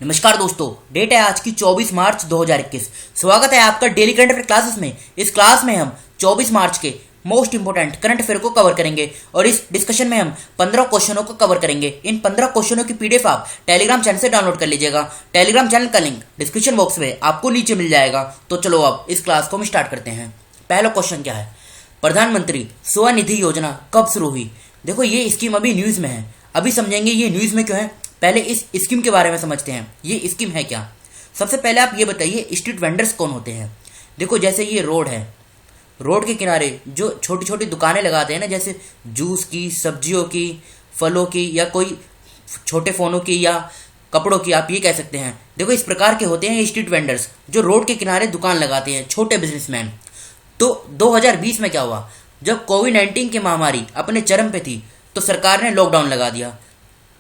नमस्कार दोस्तों, डेट है आज की 24 मार्च 2021। स्वागत है आपका डेली करंट अफेयर क्लासेस में। इस क्लास में हम 24 मार्च के मोस्ट इंपोर्टेंट करंट अफेयर को कवर करेंगे और इस डिस्कशन में हम 15 क्वेश्चनों को कवर करेंगे। इन 15 क्वेश्चनों की पीडीएफ आप टेलीग्राम चैनल से डाउनलोड कर लीजिएगा। टेलीग्राम चैनल का लिंक डिस्क्रिप्शन बॉक्स में आपको नीचे मिल जाएगा। तो चलो अब इस क्लास को हम स्टार्ट करते हैं। पहला क्वेश्चन क्या है, प्रधानमंत्री स्वनिधि योजना कब शुरू हुई? देखो ये स्कीम अभी न्यूज में है, अभी समझेंगे ये न्यूज में क्यों है। पहले इस स्कीम के बारे में समझते हैं, ये स्कीम है क्या। सबसे पहले आप ये बताइए स्ट्रीट वेंडर्स कौन होते हैं। देखो जैसे ये रोड है, रोड के किनारे जो छोटी छोटी दुकानें लगाते हैं ना, जैसे जूस की, सब्जियों की, फलों की, या कोई छोटे फोनों की या कपड़ों की, आप ये कह सकते हैं। देखो इस प्रकार के होते हैं स्ट्रीट वेंडर्स जो रोड के किनारे दुकान लगाते हैं, छोटे बिजनेसमैन। तो 2020 में क्या हुआ, जब कोविड-19 की महामारी अपने चरम पे थी तो सरकार ने लॉकडाउन लगा दिया।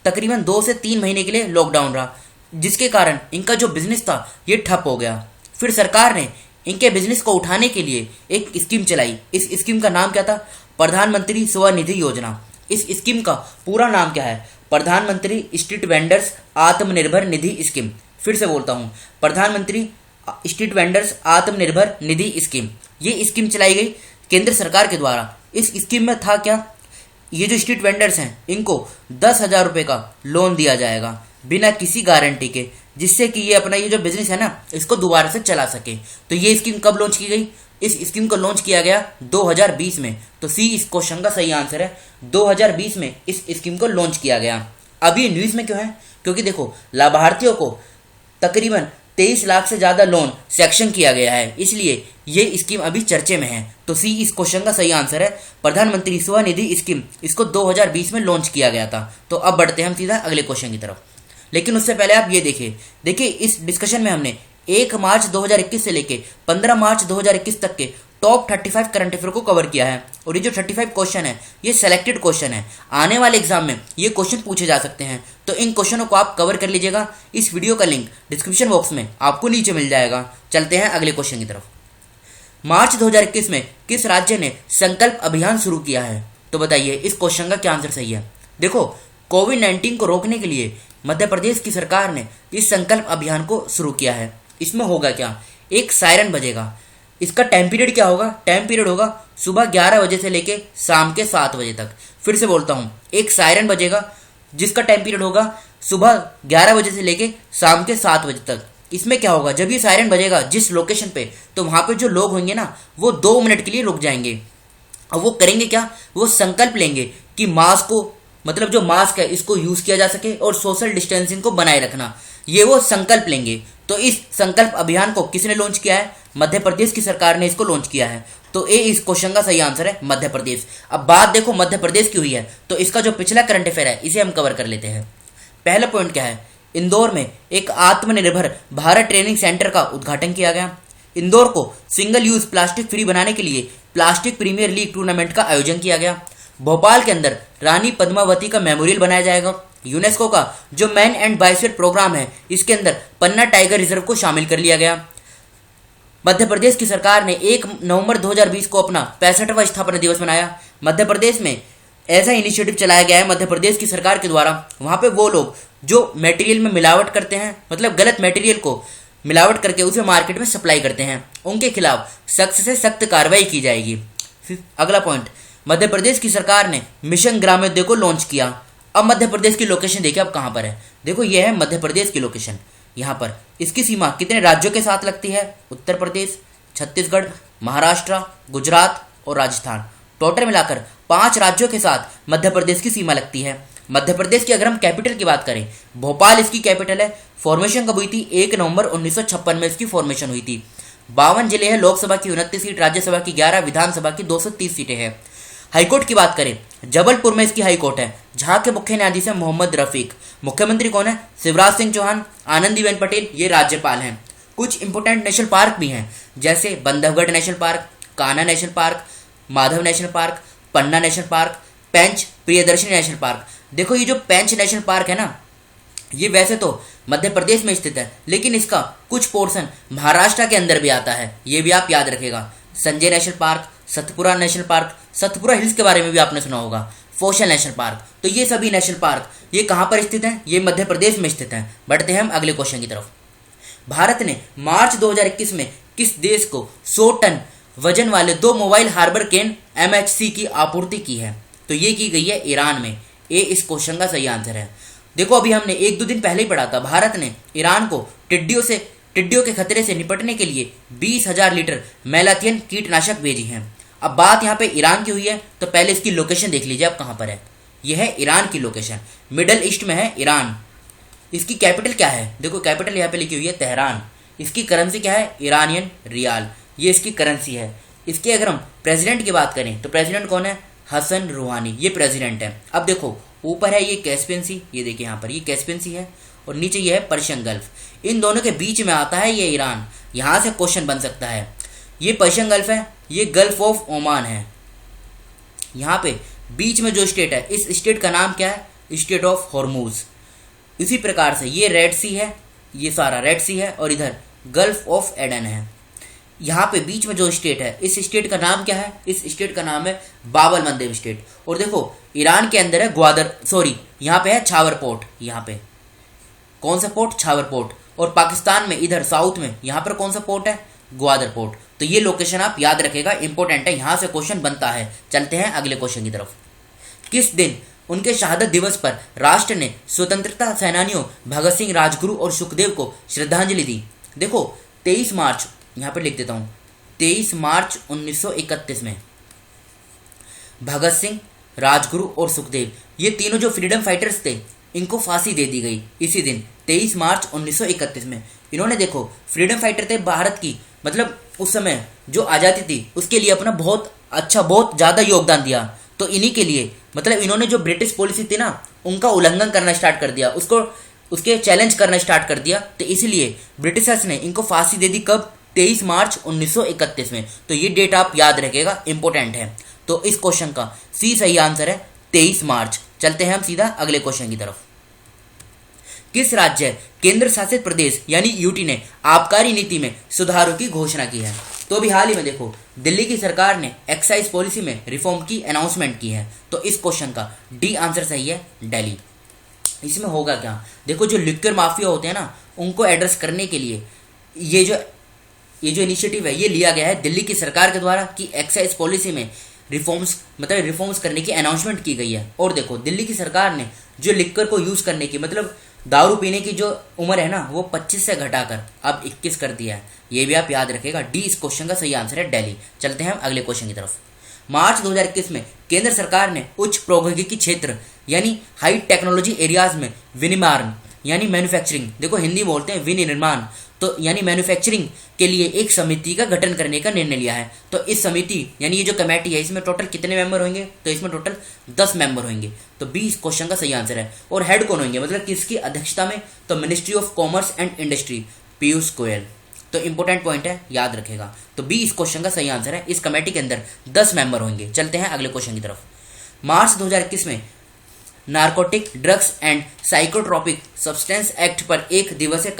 तकरीबन 2 से 3 महीने के लिए लॉकडाउन रहा, जिसके कारण इनका जो बिजनेस था ये ठप हो गया। फिर सरकार ने इनके बिजनेस को उठाने के लिए एक स्कीम चलाई। इस स्कीम का नाम क्या था? प्रधानमंत्री स्वनिधि योजना। इस स्कीम का पूरा नाम क्या है? प्रधानमंत्री street vendors Atmanirbhar Nidhi scheme. फिर से बोलता हूँ, प्रधानमंत्री street vendors Atmanirbhar Nidhi scheme. ये स्कीम चलाई गई केंद्र सरकार के द्वारा। इस स्कीम में था क्या, ये जो स्ट्रीट वेंडर्स हैं इनको 10,000 रुपये का लोन दिया जाएगा बिना किसी गारंटी के, जिससे कि ये अपना ये जो बिजनेस है ना इसको दोबारा से चला सके। तो ये स्कीम कब लॉन्च की गई? इस स्कीम को लॉन्च किया गया 2020 में। तो सी इस क्वेश्चन का सही आंसर है, 2020 में इस स्कीम को लॉन्च किया गया। अब ये न्यूज में क्यों है? क्योंकि देखो लाभार्थियों को तकरीबन 23 लाख से ज्यादा लोन सैंक्शन किया गया है, इसलिए ये स्कीम अभी चर्चे में है। तो सी इस क्वेश्चन का सही आंसर है, प्रधानमंत्री स्वनिधि स्कीम। इसको 2020 में लॉन्च किया गया था। तो अब बढ़ते हैं हम सीधा अगले क्वेश्चन की तरफ। लेकिन उससे पहले आप ये देखिए इस डिस्कशन में हमने 1 मार्च 2021 से लेके 15 मार्च 2021 तक के टॉप 35 करंट अफेयर को कवर किया है। और ये जो 35 क्वेश्चन है ये सिलेक्टेड क्वेश्चन है, आने वाले एग्जाम में ये क्वेश्चन पूछे जा सकते हैं। तो इन क्वेश्चनों को आप कवर कर लीजिएगा। इस वीडियो का लिंक डिस्क्रिप्शन बॉक्स में आपको नीचे मिल जाएगा। चलते हैं अगले क्वेश्चन की तरफ। मार्च 2021 में किस राज्य ने संकल्प अभियान शुरू किया है? तो बताइए इस क्वेश्चन का क्या आंसर सही है। देखो कोविड-19 को रोकने के लिए मध्य प्रदेश की सरकार ने इस संकल्प अभियान को शुरू किया है। इसमें होगा क्या, एक सायरन बजेगा। इसका टाइम पीरियड क्या होगा? टाइम पीरियड होगा सुबह 11 बजे से लेके शाम के 7 बजे तक। फिर से बोलता हूँ, एक सायरन बजेगा जिसका टाइम पीरियड होगा सुबह 11 बजे से लेके शाम के 7 बजे तक। इसमें क्या होगा, जब ये सायरन बजेगा जिस लोकेशन पे, तो वहां पे जो लोग होंगे ना वो 2 मिनट के लिए रुक जाएंगे। और वो करेंगे क्या, वो संकल्प लेंगे कि मास्क को, मतलब जो मास्क है इसको यूज किया जा सके और सोशल डिस्टेंसिंग को बनाए रखना, ये वो संकल्प लेंगे। तो इस संकल्प अभियान को किसने लॉन्च किया है? मध्य प्रदेश की सरकार ने इसको लॉन्च किया है। तो ए इस क्वेश्चन का सही आंसर है, मध्य प्रदेश। अब बात देखो मध्य प्रदेश की हुई है तो इसका जो पिछला करंट अफेयर है इसे हम कवर कर लेते हैं। पहला पॉइंट क्या है, इंदौर में एक आत्मनिर्भर भारत ट्रेनिंग सेंटर का उद्घाटन किया गया। इंदौर को सिंगल यूज प्लास्टिक फ्री बनाने के लिए प्लास्टिक प्रीमियर लीग टूर्नामेंट का आयोजन किया गया। भोपाल के अंदर रानी पद्मावती का मेमोरियल बनाया जाएगा। यूनेस्को का जो मैन एंड बायोस्फीयर प्रोग्राम है इसके अंदर पन्ना टाइगर रिजर्व को शामिल कर लिया गया। मध्य प्रदेश की सरकार ने 1 नवंबर 2020 को अपना 65वां स्थापना दिवस मनाया। मध्य प्रदेश में ऐसा इनिशिएटिव चलाया गया है मध्य प्रदेश की सरकार के द्वारा, वहां पे वो लोग जो मटेरियल में मिलावट करते हैं, मतलब गलत मटेरियल को मिलावट करके उसे मार्केट में सप्लाई करते हैं, उनके खिलाफ सख्त से सख्त कार्रवाई की जाएगी। फिर अगला पॉइंट, मध्य प्रदेश की सरकार ने मिशन ग्रामोदय को लॉन्च किया। अब मध्य प्रदेश की लोकेशन देखिए अब कहां पर है। देखो ये है मध्य प्रदेश की लोकेशन। यहाँ पर इसकी सीमा कितने राज्यों के साथ लगती है? उत्तर प्रदेश, छत्तीसगढ़, महाराष्ट्र, गुजरात और राजस्थान। टोटल मिलाकर 5 राज्यों के साथ मध्य प्रदेश की सीमा लगती है। मध्य प्रदेश की अगर हम कैपिटल की बात करें, भोपाल इसकी कैपिटल है। फॉर्मेशन कब हुई थी? 1 नवंबर 1956 में इसकी फॉर्मेशन हुई थी। 52 जिले हैं, लोकसभा की 29 सीट, राज्यसभा की 11, विधानसभा की 230 सीटें हैं। हाईकोर्ट की बात करें, जबलपुर में इसकी हाईकोर्ट है, जहां के मुख्य न्यायाधीश है मोहम्मद रफीक। मुख्यमंत्री कौन है? शिवराज सिंह चौहान। आनंदीबेन पटेल ये राज्यपाल हैं। कुछ इंपोर्टेंट नेशनल पार्क भी हैं, जैसे Bandhavgarh national park, Kanha national park, Madhav national park, Panna national park, Pench Priyadarshini national park. देखो ये जो पेंच नेशनल पार्क है ना, ये वैसे तो मध्य प्रदेश में स्थित है, लेकिन इसका कुछ पोर्शन महाराष्ट्र के अंदर भी आता है, ये भी आप याद रखेगा। Sanjay national park, Satpura national park, Satpura hills के बारे में भी आपने सुना होगा, फोशल नेशनल पार्क। तो ये सभी नेशनल पार्क ये कहाँ पर स्थित है? ये मध्य प्रदेश में स्थित है। बढ़ते हैं हम अगले क्वेश्चन की तरफ। भारत ने मार्च 2021 में किस देश को 100 टन वजन वाले 2 मोबाइल हार्बर केन MHC की आपूर्ति की है? तो ये की गई है ईरान में। ए इस क्वेश्चन का सही आंसर है। देखो अभी हमने 1-2 दिन पहले ही पढ़ा था, भारत ने ईरान को टिड्डियों के खतरे से निपटने के लिए 20,000 लीटर मैलाथियन कीटनाशक भेजी हैं। अब बात यहाँ पे ईरान की हुई है, तो पहले इसकी लोकेशन देख लीजिए आप कहाँ पर है। यह है ईरान की लोकेशन, मिडल ईस्ट में है ईरान। इसकी कैपिटल क्या है? देखो कैपिटल यहाँ पे लिखी हुई है तेहरान। इसकी करेंसी क्या है? ईरानियन रियाल, ये इसकी करेंसी है। इसके अगर हम प्रेसिडेंट की बात करें तो प्रेसिडेंट कौन है? हसन रूहानी, ये प्रेसिडेंट है। अब देखो ऊपर है ये कैस्पियन सी, ये देखिए यहाँ पर ये कैस्पियन सी है, और नीचे ये है पर्शियन गल्फ। इन दोनों के बीच में आता है ये ईरान। यहाँ से क्वेश्चन बन सकता है। ये पर्शियन गल्फ है, ये गल्फ ऑफ ओमान है। यहाँ पे बीच में जो स्टेट है, इस स्टेट का नाम क्या है? State of Hormuz. इसी प्रकार से ये रेड सी है, ये सारा रेड सी है, और इधर गल्फ ऑफ एडन है। यहाँ पे बीच में जो स्टेट है, इस स्टेट का नाम क्या है? इस स्टेट का नाम है बाबल मंदेब स्टेट। और देखो ईरान के अंदर है यहाँ पे है छावर पोर्ट। यहाँ पे कौन सा पोर्ट? छावर पोर्ट। और पाकिस्तान में इधर साउथ में यहाँ पर कौन सा पोर्ट है? ग्वादर पोर्ट। तो ये लोकेशन आप याद रखेगा, इंपॉर्टेंट है, यहाँ से क्वेश्चन बनता है। चलते हैं अगले क्वेश्चन की तरफ। किस दिन उनके शहादत दिवस पर राष्ट्र ने स्वतंत्रता सेनानियों भगत सिंह, राजगुरु और सुखदेव को श्रद्धांजलि दी? देखो 23 मार्च, यहाँ पर लिख देता हूँ, 23 मार्च 1931 में भगत सिंह, राजगुरु और सुखदेव, ये तीनों जो फ्रीडम फाइटर्स थे, इनको फांसी दे दी गई इसी दिन 23 मार्च 1931 में। इन्होंने देखो फ्रीडम फाइटर थे भारत की, मतलब उस समय जो आज़ादी थी उसके लिए अपना बहुत ज़्यादा योगदान दिया। तो इन्हीं के लिए मतलब इन्होंने जो ब्रिटिश पॉलिसी थी ना, उनका उल्लंघन करना स्टार्ट कर दिया, उसके चैलेंज करना स्टार्ट कर दिया। तो इसलिए ब्रिटिशर्स ने इनको फांसी दे दी। कब? 23 मार्च 1931 में। तो ये डेट आप याद रखिएगा, इंपॉर्टेंट है। तो इस क्वेश्चन का सी सही आंसर है 23 मार्च। चलते हैं हम सीधा अगले क्वेश्चन की तरफ। किस राज्य केंद्र शासित प्रदेश यानी यूटी ने आबकारी नीति में सुधारों की घोषणा की है? तो अभी हाल ही में देखो दिल्ली की सरकार ने एक्साइज पॉलिसी में रिफॉर्म की अनाउंसमेंट की है। तो इस क्वेश्चन का डी आंसर सही है, दिल्ली। इसमें होगा क्या? देखो जो लिक्कर माफिया होते हैं ना, उनको एड्रेस करने के लिए ये जो इनिशिएटिव है ये लिया गया है दिल्ली की सरकार के द्वारा कि एक्साइज पॉलिसी में रिफॉर्म्स करने की अनाउंसमेंट की गई है। और देखो दिल्ली की सरकार ने जो लिक्कर को यूज करने की मतलब दारू पीने की जो उम्र है ना, वो 25 से घटाकर अब 21 कर दिया है। ये भी आप याद रखेगा, डी इस क्वेश्चन का सही आंसर है, दिल्ली। चलते हैं हम अगले क्वेश्चन की तरफ। मार्च 2021 में केंद्र सरकार ने उच्च प्रौद्योगिकी क्षेत्र यानी हाई टेक्नोलॉजी एरियाज में विनिर्माण यानी मैन्युफैक्चरिंग, देखो हिंदी बोलते हैं विनिर्माण, तो यानी मैन्युफैक्चरिंग के लिए एक समिति का गठन करने का निर्णय लिया है। तो इस समिति यानी ये जो कमेटी है, इसमें टोटल कितने मेंबर होंगे? तो इसमें टोटल 10 मेंबर होंगे। तो बी इस क्वेश्चन का सही आंसर है। और हेड कौन होंगे, मतलब किसकी अध्यक्षता में? तो ministry of commerce and industry, Piyush Goyal. तो इंपॉर्टेंट पॉइंट है, याद रखेगा। तो बी इस क्वेश्चन का सही आंसर है। इस कमेटी के अंदर 10 मेंबर होंगे। चलते हैं अगले क्वेश्चन की तरफ। मार्च 2021 में narcotic drugs and psychotropic substance act पर 1 दिवसीय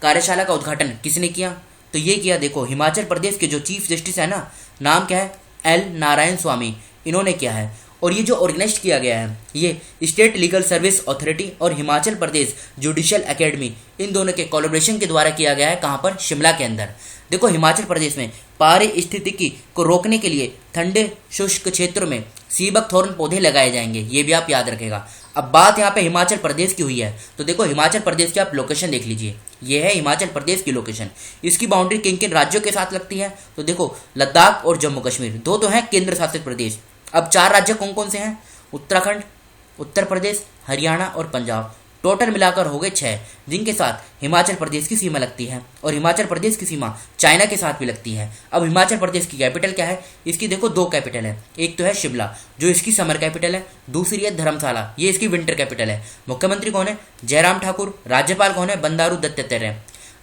कार्यशाला का उद्घाटन किसने किया? तो ये किया देखो हिमाचल प्रदेश के जो चीफ जस्टिस है ना, नाम क्या है? एल नारायण स्वामी, इन्होंने किया है। और ये जो ऑर्गेनाइज किया गया है, ये स्टेट लीगल सर्विस अथॉरिटी और हिमाचल प्रदेश जुडिशियल एकेडमी, इन दोनों के कोलैबोरेशन के द्वारा किया गया है। कहाँ पर? शिमला के अंदर। देखो हिमाचल प्रदेश में पारिस्थितिकी को रोकने के लिए ठंडे शुष्क क्षेत्रों में सीबक थोर्न पौधे लगाए जाएंगे, ये भी आप याद रखेगा। अब बात यहाँ पे हिमाचल प्रदेश की हुई है, तो देखो हिमाचल प्रदेश की आप लोकेशन देख लीजिए। ये है हिमाचल प्रदेश की लोकेशन। इसकी बाउंड्री किन किन राज्यों के साथ लगती है? तो देखो लद्दाख और जम्मू कश्मीर, दो तो हैं केंद्र शासित प्रदेश। अब 4 राज्य कौन कौन से हैं? उत्तराखंड, उत्तर प्रदेश, हरियाणा और पंजाब। टोटल मिलाकर हो गए 6, जिनके साथ हिमाचल प्रदेश की सीमा लगती है। और हिमाचल प्रदेश की सीमा चाइना के साथ भी लगती है। अब हिमाचल प्रदेश की कैपिटल क्या है? इसकी देखो 2 कैपिटल है। एक तो है शिमला, जो इसकी समर कैपिटल है। दूसरी है धर्मशाला, ये इसकी विंटर कैपिटल है। मुख्यमंत्री कौन है? जयराम ठाकुर। राज्यपाल कौन है? बंडारू दत्तात्रेय।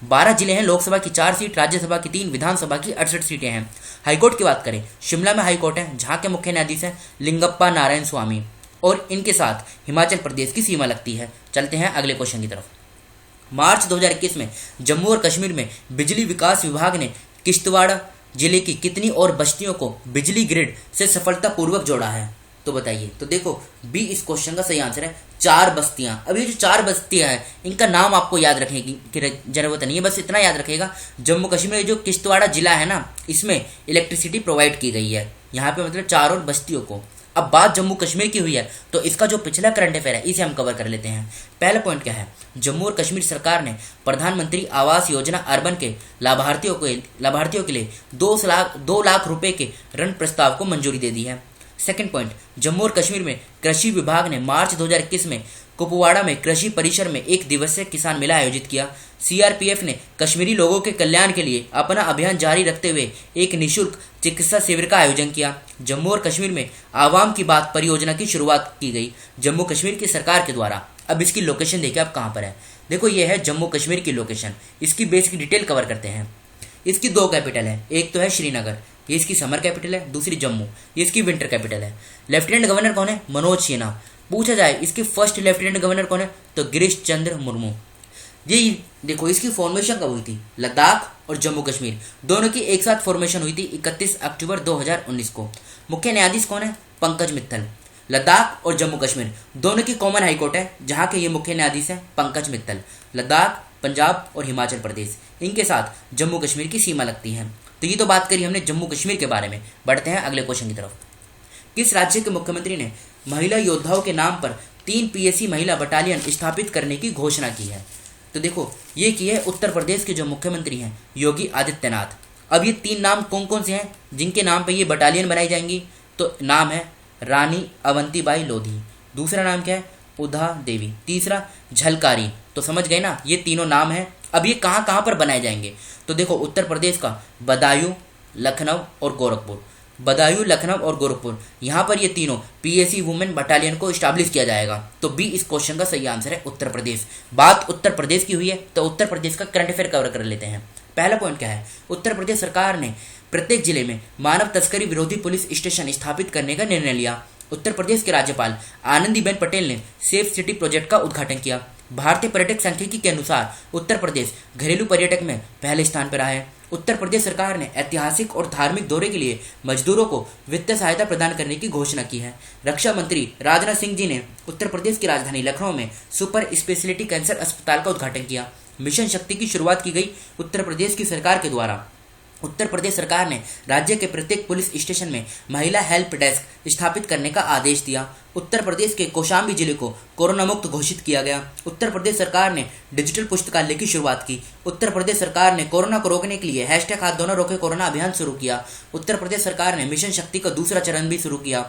12 जिले हैं, लोकसभा की 4 सीट, राज्यसभा की 3, विधानसभा की 68 सीटें हैं। हाईकोर्ट की बात करें, शिमला में हाईकोर्ट है, जहाँ के मुख्य न्यायाधीश हैं लिंगप्पा नारायण स्वामी, और इनके साथ हिमाचल प्रदेश की सीमा लगती है। चलते हैं अगले क्वेश्चन की तरफ। मार्च 2021 में जम्मू और कश्मीर में बिजली विकास विभाग ने किश्तवाड़ जिले की कितनी और बस्तियों को बिजली ग्रिड से सफलतापूर्वक जोड़ा है? तो बताइए। तो देखो बी इस क्वेश्चन का सही आंसर है, 4 बस्तियां। अब ये जो 4 बस्तियां हैं इनका नाम आपको याद रखने की जरूरत नहीं है, बस इतना याद रखिएगा जम्मू कश्मीर में जो किश्तवाड़ा जिला है ना, इसमें इलेक्ट्रिसिटी प्रोवाइड की गई है यहाँ पे, मतलब 4 और बस्तियों को। अब बात जम्मू कश्मीर की हुई है तो इसका जो पिछला करंट अफेयर है इसे हम कवर कर लेते हैं। पहला पॉइंट क्या है, जम्मू और कश्मीर सरकार ने प्रधानमंत्री आवास योजना अर्बन के लाभार्थियों के लिए 2 लाख रुपए के ऋण प्रस्ताव को मंजूरी दे दी है। सेकंड पॉइंट, जम्मू और कश्मीर में कृषि विभाग ने मार्च 2021 में कुपवाड़ा में कृषि परिसर में 1 दिवसीय किसान मेला आयोजित किया। सीआरपीएफ ने कश्मीरी लोगों के कल्याण के लिए अपना अभियान जारी रखते हुए एक निःशुल्क चिकित्सा शिविर का आयोजन किया। जम्मू और कश्मीर में आवाम की बात परियोजना की शुरुआत की गई जम्मू कश्मीर की सरकार के द्वारा। अब इसकी लोकेशन देखिए आप कहाँ पर है। देखो ये है जम्मू कश्मीर की लोकेशन, इसकी बेसिक डिटेल कवर करते हैं। इसकी 2 कैपिटल है, एक तो है श्रीनगर, ये इसकी समर कैपिटल है, दूसरी जम्मू, ये इसकी विंटर कैपिटल है। लेफ्टिनेंट गवर्नर कौन है, मनोज सिन्हा। पूछा जाए इसके फर्स्ट लेफ्टिनेंट गवर्नर कौन है, तो गिरीश चंद्र मुर्मू। ये देखो इसकी फॉर्मेशन कब हुई थी, लद्दाख और जम्मू कश्मीर दोनों की एक साथ फॉर्मेशन हुई थी 31 अक्टूबर 2019 को। मुख्य न्यायाधीश कौन है, पंकज मित्तल। लद्दाख और जम्मू कश्मीर दोनों की कॉमन हाईकोर्ट है जहाँ के ये मुख्य न्यायाधीश हैं पंकज मित्तल। लद्दाख, पंजाब और हिमाचल प्रदेश, इनके साथ जम्मू कश्मीर की सीमा लगती है। तो ये तो बात करी हमने जम्मू कश्मीर के बारे में। बढ़ते हैं अगले क्वेश्चन की तरफ। किस राज्य के मुख्यमंत्री ने महिला योद्धाओं के नाम पर 3 पीएसी महिला बटालियन स्थापित करने की घोषणा की है? तो देखो ये की है उत्तर प्रदेश के जो मुख्यमंत्री हैं योगी आदित्यनाथ। अब ये 3 नाम कौन कौन से हैं जिनके नाम पे ये बटालियन बनाई जाएंगी? तो नाम है रानी अवंतीबाई लोधी, दूसरा नाम क्या है, उधा देवी, तीसरा झलकारी। तो समझ गए ना, ये तीनों नाम हैं। अब ये कहाँ कहाँ पर बनाए जाएंगे? तो देखो उत्तर प्रदेश का बदायूं, लखनऊ और गोरखपुर, बदायूं, लखनऊ और गोरखपुर, यहाँ पर ये तीनों पीएसी वुमेन बटालियन को स्टैब्लिश किया जाएगा। तो बी इस क्वेश्चन का सही आंसर है उत्तर प्रदेश। बात उत्तर प्रदेश की हुई है तो उत्तर प्रदेश का करंट अफेयर कवर कर लेते हैं। पहला पॉइंट क्या है, उत्तर प्रदेश सरकार ने प्रत्येक जिले में मानव तस्करी विरोधी पुलिस स्टेशन स्थापित करने का निर्णय लिया। उत्तर प्रदेश के राज्यपाल आनंदीबेन पटेल ने सेफ सिटी प्रोजेक्ट का उद्घाटन किया। भारतीय पर्यटक सांख्यिकी के अनुसार उत्तर प्रदेश घरेलू पर्यटक में पहले स्थान पर रहा है। उत्तर प्रदेश सरकार ने ऐतिहासिक और धार्मिक दौरे के लिए मजदूरों को वित्तीय सहायता प्रदान करने की घोषणा की है। रक्षा मंत्री राजनाथ सिंह जी ने उत्तर प्रदेश की राजधानी लखनऊ में सुपर स्पेशलिटी कैंसर अस्पताल का उद्घाटन किया। मिशन शक्ति की शुरुआत की गई उत्तर प्रदेश की सरकार के द्वारा। उत्तर प्रदेश सरकार ने राज्य के प्रत्येक पुलिस स्टेशन में महिला हेल्प डेस्क स्थापित करने का आदेश दिया। उत्तर प्रदेश के कौशाम्बी जिले को कोरोना मुक्त घोषित किया गया। उत्तर प्रदेश सरकार ने डिजिटल पुस्तकालय की शुरुआत की। उत्तर प्रदेश सरकार ने कोरोना को रोकने के लिए #हाथ धोना रोके कोरोना अभियान शुरू किया। उत्तर प्रदेश सरकार ने मिशन शक्ति का दूसरा चरण भी शुरू किया।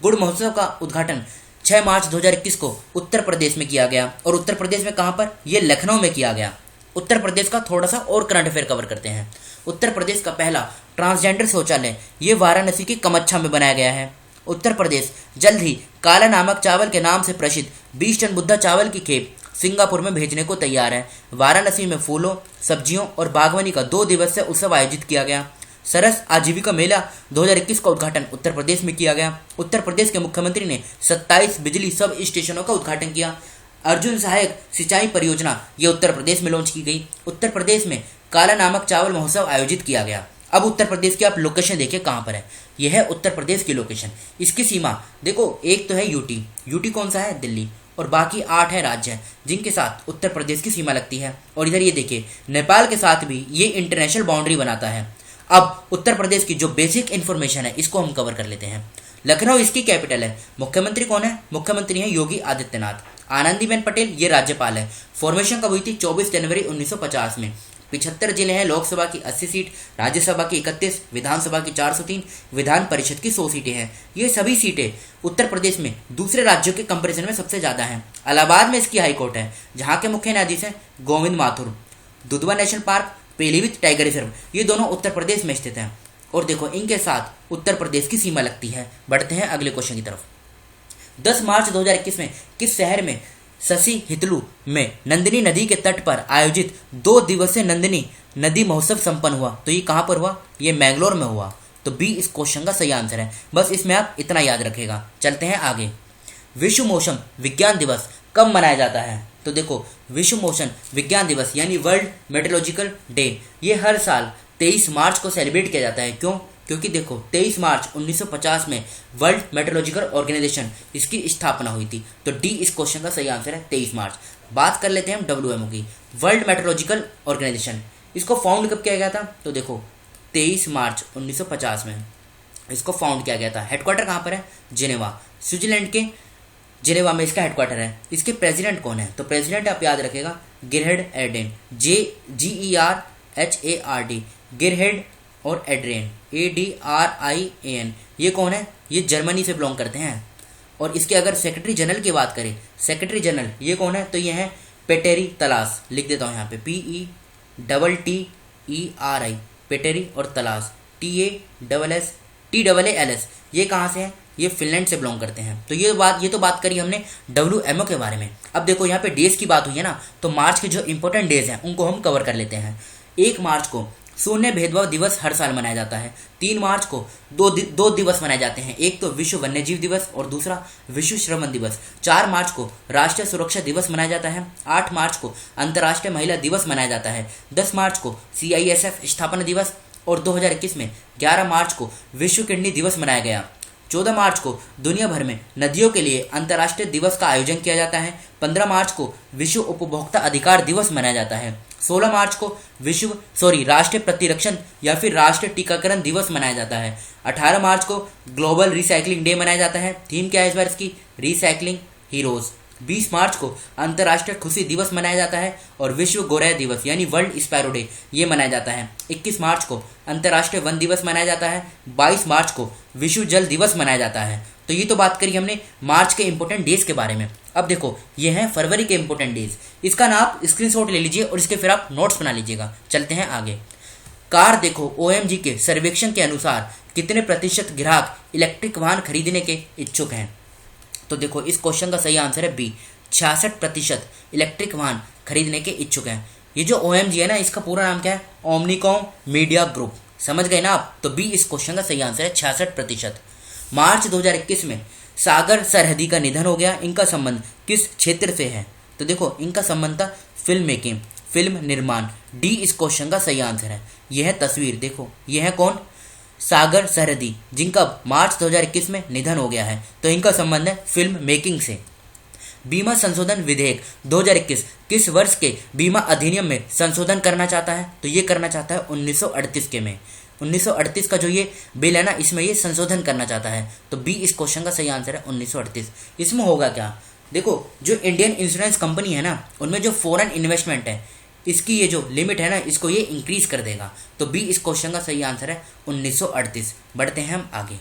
गुड़ महोत्सव का उद्घाटन 6 मार्च 2021 को उत्तर प्रदेश में किया गया। और उत्तर प्रदेश में कहाँ पर, ये लखनऊ में किया गया। उत्तर प्रदेश का थोड़ा सा और करंट अफेयर कवर करते हैं। उत्तर प्रदेश का पहला ट्रांसजेंडर शौचालय ये वाराणसी की कमच्छा में बनाया गया है। उत्तर प्रदेश जल्द ही काला नामक चावल के नाम से प्रसिद्ध 20 टन बुद्धा चावल की खेप सिंगापुर में भेजने को तैयार है। वाराणसी में फूलों, सब्जियों और बागवानी का 2 दिवसीय उत्सव आयोजित किया गया। सरस आजीविका मेला 2021 का उद्घाटन उत्तर प्रदेश में किया गया। उत्तर प्रदेश के मुख्यमंत्री ने 27 बिजली सब स्टेशनों का उद्घाटन किया। अर्जुन सहायक सिंचाई परियोजना ये उत्तर प्रदेश में लॉन्च की गई। उत्तर प्रदेश में काला नामक चावल महोत्सव आयोजित किया गया। अब उत्तर प्रदेश की आप लोकेशन देखिए कहाँ पर है। यह है उत्तर प्रदेश की लोकेशन। इसकी सीमा देखो, एक तो है यूटी, यूटी कौन सा है, दिल्ली, और बाकी 8 है राज्य जिनके साथ उत्तर प्रदेश की सीमा लगती है। और इधर ये देखिए नेपाल के साथ भी ये इंटरनेशनल बाउंड्री बनाता है। अब उत्तर प्रदेश की जो बेसिक इन्फॉर्मेशन है इसको हम कवर कर लेते हैं। लखनऊ इसकी कैपिटल है। मुख्यमंत्री कौन है, मुख्यमंत्री है योगी आदित्यनाथ। आनंदीबेन पटेल ये राज्यपाल है। फॉर्मेशन कब हुई थी, 24 जनवरी 1950 में। 75 जिले हैं, लोकसभा की 80 सीट, राज्यसभा की 31, विधानसभा की 403, विधान परिषद की 100 सीटें हैं। ये सभी सीटें उत्तर प्रदेश में दूसरे राज्यों के कंपैरिजन में सबसे ज़्यादा हैं। इलाहाबाद में इसकी हाईकोर्ट है जहाँ के मुख्य न्यायाधीश हैं Govind Mathur. Dudhwa national park, Pilibhit tiger reserve ये दोनों उत्तर प्रदेश में स्थित हैं। और देखो इनके साथ उत्तर प्रदेश की सीमा लगती है। बढ़ते हैं अगले क्वेश्चन की तरफ। 10 मार्च 2021 में किस शहर में शशि हितलू में नंदिनी नदी के तट पर आयोजित 2 दिवसीय नंदिनी नदी महोत्सव संपन्न हुआ? तो ये कहाँ पर हुआ, ये मैंगलोर में हुआ। तो बी इस क्वेश्चन का सही आंसर है। बस इसमें आप इतना याद रखेगा। चलते हैं आगे। विश्व मौसम विज्ञान दिवस कब मनाया जाता है? तो देखो विश्व मौसम विज्ञान दिवस यानी वर्ल्ड मेट्रोलॉजिकल डे ये हर साल 23 मार्च को सेलिब्रेट किया जाता है। क्यों? क्योंकि देखो 23 मार्च 1950 में वर्ल्ड मेट्रोलॉजिकल ऑर्गेनाइजेशन इसकी स्थापना हुई थी। तो डी इस क्वेश्चन का सही आंसर है 23 मार्च। बात कर लेते हैं हम WMO की, वर्ल्ड मेट्रोलॉजिकल ऑर्गेनाइजेशन। इसको फाउंड कब किया गया था? तो देखो 23 मार्च 1950 में इसको फाउंड किया गया था। हेडक्वार्टर कहाँ पर है? जिनेवा, स्विट्जरलैंड के जिनेवा में इसका हेडक्वार्टर है। इसके प्रेसिडेंट कौन है? तो प्रेसिडेंट आप याद रखेगा गिरहेड एड्रेन, GERHARD, गिरहेड और एड्रेन ADRIAN। ये कौन है? ये जर्मनी से बिलोंग करते हैं। और इसके अगर सेक्रेटरी जनरल की बात करें, सेक्रेटरी जनरल ये कौन है? तो ये है पेटेरी तलास, लिख देता हूँ यहाँ पे PETTERI, पेटेरी और तलास TALS। ये कहाँ से है? ये फिनलैंड से बिलोंग करते हैं। तो ये तो बात करी हमने WMO के बारे में। अब देखो यहाँ पे डेज की बात हुई है ना, तो मार्च के जो इंपॉर्टेंट डेज हैं उनको हम कवर कर लेते हैं। 1 मार्च को शून्य भेदभाव दिवस हर साल मनाया जाता है। 3 मार्च को दो दिवस मनाए जाते हैं, एक तो विश्व वन्यजीव दिवस और दूसरा विश्व श्रवण दिवस। 4 मार्च को राष्ट्रीय सुरक्षा दिवस मनाया जाता है। 8 मार्च को अंतर्राष्ट्रीय महिला दिवस मनाया जाता है। 10 मार्च को CISF स्थापना दिवस और 2021 में 11 मार्च को विश्व किडनी दिवस मनाया गया। 14 मार्च को दुनिया भर में नदियों के लिए अंतर्राष्ट्रीय दिवस का आयोजन किया जाता है। 15 मार्च को विश्व उपभोक्ता अधिकार दिवस मनाया जाता है। 16 मार्च को राष्ट्रीय प्रतिरक्षण या फिर राष्ट्रीय टीकाकरण दिवस मनाया जाता है। 18 मार्च को ग्लोबल रिसाइकलिंग डे मनाया जाता है। थीम क्या है इस बार इसकी? Recycling heroes. 20 मार्च को अंतर्राष्ट्रीय खुशी दिवस मनाया जाता है और विश्व गौरैया दिवस यानी वर्ल्ड स्पैरो डे ये मनाया जाता है। 21 मार्च को अंतर्राष्ट्रीय वन दिवस मनाया जाता है। 22 मार्च को विश्व जल दिवस मनाया जाता है। तो ये तो बात करी हमने मार्च के इंपॉर्टेंट डेज के बारे में। अब देखो ये हैं फरवरी के इंपॉर्टेंट डेज। इसका ना आप स्क्रीनशॉट ले लीजिए और इसके फिर आप नोट्स बना लीजिएगा। चलते हैं आगे। कार देखो OMG के सर्वेक्षण के अनुसार कितने प्रतिशत ग्राहक इलेक्ट्रिक वाहन खरीदने के इच्छुक हैं? तो देखो इस क्वेश्चन का सही आंसर है बी, 66% इलेक्ट्रिक वाहन खरीदने के इच्छुक हैं। ये जो OMG है ना, इसका पूरा नाम क्या है? ओमनिकॉम मीडिया ग्रुप। समझ गए ना आप? तो बी इस क्वेश्चन का सही आंसर है 66%। मार्च 2021 में सागर सरहदी का निधन हो गया। इनका संबंध किस क्षेत्र से है? तो देखो इनका संबंध था फिल्म मेकिंग, फिल्म निर्माण। डी इस क्वेश्चन का सही आंसर है। यह है तस्वीर, देखो यह है कौन? सागर सरहदी, जिनका मार्च 2021 में निधन हो गया है। तो इनका संबंध है फिल्म मेकिंग से। बीमा संशोधन विधेयक 2021 किस वर्ष के बीमा अधिनियम में संशोधन करना चाहता है? तो ये करना चाहता है 1938 के में। 1938 का जो ये बिल है ना, इसमें ये संशोधन करना चाहता है। तो बी इस क्वेश्चन का सही आंसर है 1938। इसमें होगा क्या? देखो जो इंडियन इंश्योरेंस कंपनी है ना, उनमें जो फॉरेन इन्वेस्टमेंट है, इसकी ये जो लिमिट है ना, इसको ये इंक्रीज कर देगा। तो बी इस क्वेश्चन का सही आंसर है 1938। बढ़ते हैं हम आगे।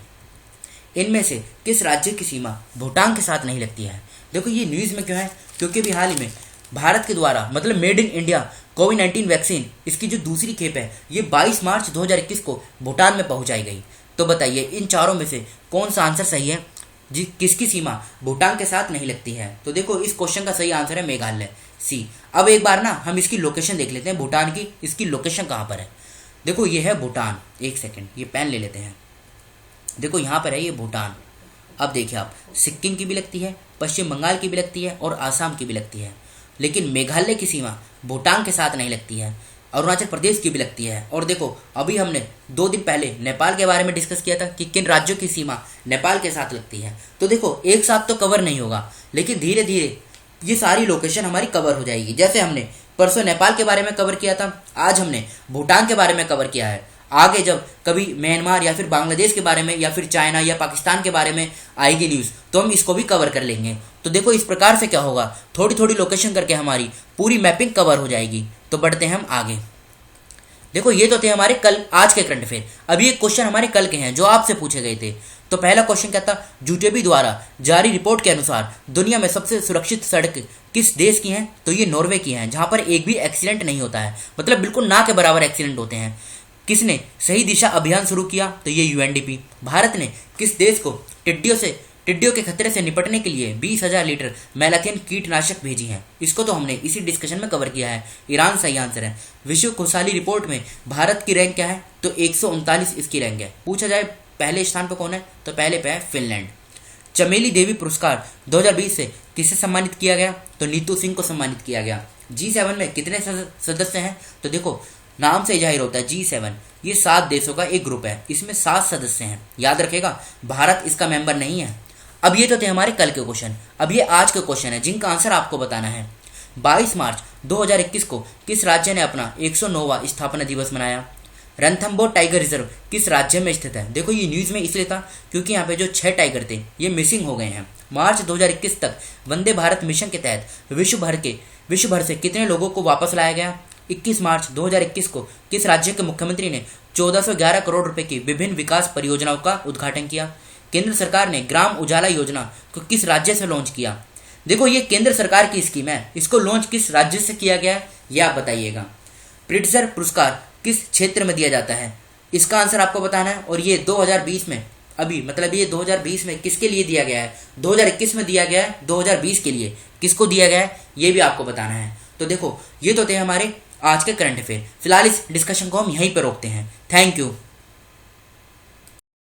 इनमें से किस राज्य की सीमा भूटान के साथ नहीं लगती है? देखो ये न्यूज़ में क्यों है? क्योंकि अभी हाल ही में भारत के द्वारा मतलब made in India covid vaccine, इसकी जो दूसरी खेप है, ये 22 मार्च 2021 को भूटान में पहुंचाई गई। तो बताइए इन चारों में से कौन सा आंसर सही है? जी किसकी सीमा भूटान के साथ नहीं लगती है? तो देखो इस क्वेश्चन का सही आंसर है मेघालय, सी। अब एक बार ना हम इसकी लोकेशन देख लेते हैं भूटान की। इसकी लोकेशन कहाँ पर है? देखो ये है भूटान। एक सेकेंड, ये पेन ले लेते हैं। देखो यहाँ पर है ये भूटान। अब देखिए आप, सिक्किम की भी लगती है, पश्चिम बंगाल की भी लगती है और आसाम की भी लगती है, लेकिन मेघालय की सीमा भूटान के साथ नहीं लगती है। अरुणाचल प्रदेश की भी लगती है। और देखो अभी हमने 2 दिन पहले नेपाल के बारे में डिस्कस किया था कि किन राज्यों की सीमा नेपाल के साथ लगती है। तो देखो एक साथ तो कवर नहीं होगा, लेकिन धीरे धीरे ये सारी लोकेशन हमारी कवर हो जाएगी। जैसे हमने परसों नेपाल के बारे में कवर किया था, आज हमने भूटान के बारे में कवर किया है। आगे जब कभी म्यांमार या फिर बांग्लादेश के बारे में या फिर चाइना या पाकिस्तान के बारे में आएगी न्यूज़, तो हम इसको भी कवर कर लेंगे। तो देखो इस प्रकार से क्या होगा, थोड़ी थोड़ी लोकेशन करके हमारी पूरी मैपिंग कवर हो जाएगी। तो बढ़ते हैं हम आगे। देखो ये तो थे हमारे आज के करंट अफेयर। अभी एक क्वेश्चन हमारे कल के हैं जो आपसे पूछे गए थे। तो पहला क्वेश्चन क्या था? जुटेबी द्वारा जारी रिपोर्ट के अनुसार दुनिया में सबसे सुरक्षित सड़क किस देश की हैं? तो ये नॉर्वे की हैं, जहां पर एक भी एक्सीडेंट नहीं होता है, मतलब बिल्कुल ना के बराबर एक्सीडेंट होते हैं। किसने सही दिशा अभियान शुरू किया? तो ये UNDP। भारत ने किस देश को टिड्डियों के खतरे से निपटने के लिए 20,000 लीटर मैलाथियन कीटनाशक भेजी हैं? इसको तो हमने इसी डिस्कशन में कवर किया है। ईरान सही आंसर है। विश्व खुशहाली रिपोर्ट में भारत की रैंक क्या है? तो 139 इसकी रैंक है। पूछा जाए पहले स्थान पर कौन है, तो पहले पे है फिनलैंड। चमेली देवी पुरस्कार 2020 से किसे सम्मानित किया गया? तो नीतू सिंह को सम्मानित किया गया। G7 में कितने सदस्य हैं? तो देखो नाम से जाहिर होता है G7, ये 7 देशों का एक ग्रुप है, इसमें 7 सदस्य हैं। याद रखेगा, भारत इसका मेंबर नहीं है। अब ये तो थे हमारे कल के क्वेश्चन। अब ये आज के क्वेश्चन है जिनका आंसर आपको बताना है। 22 मार्च 2021 को किस राज्य ने अपना 109वां स्थापना दिवस मनाया? रणथंबोर टाइगर रिजर्व किस राज्य में स्थित है? देखो ये न्यूज़ में इसलिए था क्योंकि यहाँ पे जो 6 टाइगर थे ये मिसिंग हो गए हैं। मार्च 2021 तक वंदे भारत मिशन के तहत विश्व भर से कितने लोगों को वापस लाया गया? 21 मार्च 2021 को किस राज्य के मुख्यमंत्री ने 1411 करोड़ रुपए की विभिन्न विकास परियोजनाओं का उद्घाटन किया? केंद्र सरकार ने ग्राम उजाला योजना को किस राज्य से लॉन्च किया? देखो ये केंद्र सरकार की स्कीम है, इसको लॉन्च किस राज्य से किया गया है ये आप बताइएगा। प्रिट्जर पुरस्कार किस क्षेत्र में दिया जाता है? इसका आंसर आपको बताना है। और ये 2020 में ये 2020 में किसके लिए दिया गया है? 2021 में दिया गया है, 2020 के लिए किसको दिया गया है ये भी आपको बताना है। तो देखो ये तो थे हमारे आज के करंट अफेयर। फिलहाल इस डिस्कशन को हम यहीं पर रोकते हैं। Thank you.